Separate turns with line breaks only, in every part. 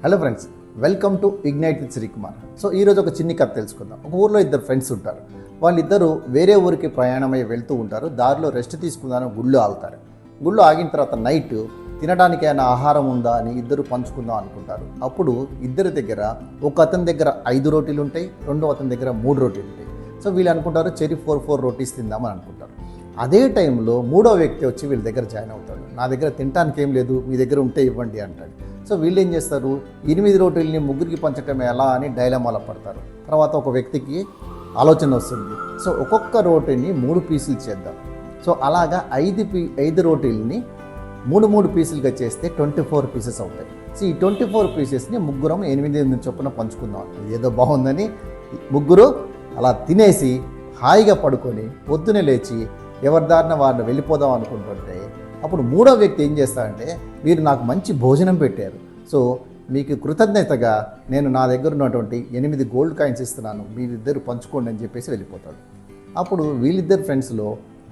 Hello friends, welcome to ignite with Srikumar. So ఈరోజు ఒక చిన్ని కథ తెలుసుకుందాం. ఒక ఊర్లో ఇద్దరు ఫ్రెండ్స్ ఉంటారు. వాళ్ళిద్దరూ వేరే ఊరికి ప్రయాణమై వెళ్తూ ఉంటారు. దారిలో రెస్ట్ తీసుకుందామని గుళ్ళు ఆగుతారు. గుళ్ళు ఆగిన తర్వాత నైట్ తినడానికి ఏమైనా ఆహారం ఉందా అని ఇద్దరు పంచుకుందాం అనుకుంటారు. అప్పుడు ఇద్దరి దగ్గర ఒక అతని దగ్గర 5 రోటీలు ఉంటాయి, రెండో అతని దగ్గర 3 రోటీలు ఉంటాయి. సో వీళ్ళు అనుకుంటారు చెరి 4 రోటీస్ తిందామని అనుకుంటారు. అదే టైంలో మూడో వ్యక్తి వచ్చి వీళ్ళ దగ్గర జాయిన్ అవుతాడు. నా దగ్గర తినడానికి ఏం లేదు, మీ దగ్గర ఉంటే ఇవ్వండి అంటాడు. సో వీళ్ళు ఏం చేస్తారు, 8 రోటీలని ముగ్గురికి పంచటం ఎలా అని డైలమాలో పడతారు. తర్వాత ఒక వ్యక్తికి ఆలోచన వస్తుంది, సో ఒక్కొక్క రోటీని 3 పీసులు చేద్దాం. సో అలాగా 5 రోటీలని 3 పీసులుగా చేస్తే 24 పీసెస్ అవుతాయి. సో ఈ 24 పీసెస్ని ముగ్గురం 8 చొప్పున పంచుకుందాం. ఏదో బాగుందని ముగ్గురు అలా తినేసి హాయిగా పడుకొని పొద్దునే లేచి ఎవరి దారిన వారిని వెళ్ళిపోదాం అనుకుంటుంటే అప్పుడు మూడో వ్యక్తి ఏం చేస్తాడంటే, మీరు నాకు మంచి భోజనం పెట్టారు, సో మీకు కృతజ్ఞతగా నేను నా దగ్గర ఉన్నటువంటి 8 గోల్డ్ కాయిన్స్ ఇస్తున్నాను, మీరిద్దరు పంచుకోండి అని చెప్పేసి వెళ్ళిపోతాడు. అప్పుడు వీళ్ళిద్దరు ఫ్రెండ్స్లో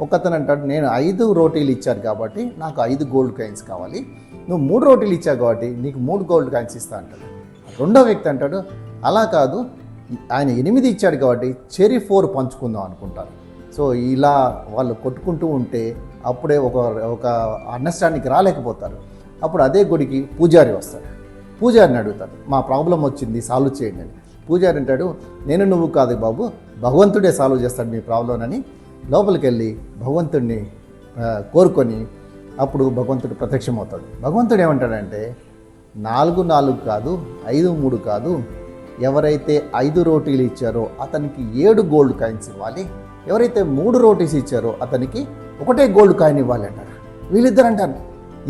ఒకతను అంటాడు, నేను 5 రోటీలు ఇచ్చారు కాబట్టి నాకు 5 గోల్డ్ కాయిన్స్ కావాలి, నువ్వు 3 రోటీలు ఇచ్చావు కాబట్టి నీకు 3 గోల్డ్ కాయిన్స్ ఇస్తా అంటాడు. రెండో వ్యక్తి అంటాడు, అలా కాదు, ఆయన 8 ఇచ్చాడు కాబట్టి చెరి 4 పంచుకుందాం అనుకుంటారు. సో ఇలా వాళ్ళు కొట్టుకుంటూ ఉంటే అప్పుడే ఒక అండర్స్టాండింగ్కి రాలేకపోతారు. అప్పుడు అదే గుడికి పూజారి వస్తాడు. పూజారిని అడుగుతాడు, మా ప్రాబ్లం వచ్చింది, సాల్వ్ చేయండి అని. పూజారి అంటాడు, నేను నువ్వు కాదు బాబు, భగవంతుడే సాల్వ్ చేస్తాడు మీ ప్రాబ్లం అని. లోపలికి వెళ్ళి భగవంతుడిని కోరుకొని అప్పుడు భగవంతుడు ప్రత్యక్షమవుతాడు. భగవంతుడు ఏమంటాడంటే, 4 కాదు, 5 కాదు, ఎవరైతే 5 రోటీలు ఇచ్చారో అతనికి 7 గోల్డ్ కాయిన్స్ ఇవ్వాలి, ఎవరైతే 3 రోటీస్ ఇచ్చారో అతనికి 1 గోల్డ్ కాయిన్ ఇవ్వాలి అంటారు. వీళ్ళిద్దరు అంటారు,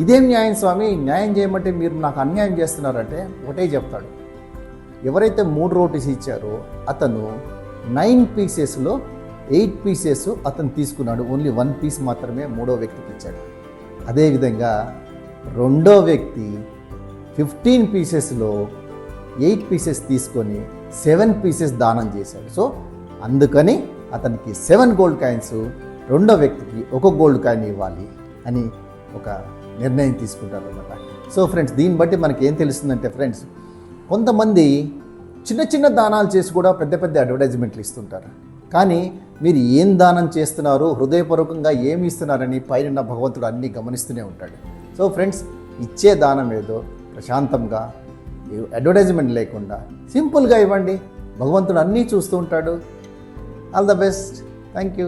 ఇదేం న్యాయం స్వామి, న్యాయం చేయమంటే మీరు నాకు అన్యాయం చేస్తున్నారంటే ఒకటే చెప్తాడు, ఎవరైతే 3 రోటీస్ ఇచ్చారో అతను 9 పీసెస్లో 8 పీసెస్ అతను తీసుకున్నాడు, ఓన్లీ 1 పీస్ మాత్రమే మూడో వ్యక్తికి ఇచ్చాడు. అదేవిధంగా రెండో వ్యక్తి 15 పీసెస్లో 8 పీసెస్ తీసుకొని 7 పీసెస్ దానం చేశాడు. సో అందుకని అతనికి 7 గోల్డ్ కాయిన్స్, రెండో వ్యక్తికి 1 గోల్డ్ కాయిన్ ఇవ్వాలి అని ఒక నిర్ణయం తీసుకుంటారు అన్నమాట. సో ఫ్రెండ్స్, దీన్ని బట్టి మనకి ఏం తెలుస్తుందంటే ఫ్రెండ్స్, కొంతమంది చిన్న దానాలు చేసి కూడా పెద్ద అడ్వర్టైజ్మెంట్లు ఇస్తుంటారు. కానీ మీరు ఏం దానం చేస్తున్నారు, హృదయపూర్వకంగా ఏమి ఇస్తున్నారని పైన భగవంతుడు అన్నీ గమనిస్తూనే ఉంటాడు. సో ఫ్రెండ్స్, ఇచ్చే దానం ఏదో ప్రశాంతంగా, అడ్వర్టైజ్మెంట్ లేకుండా సింపుల్గా ఇవ్వండి. భగవంతుడు అన్నీ చూస్తూ ఉంటాడు. All the best. Thank you.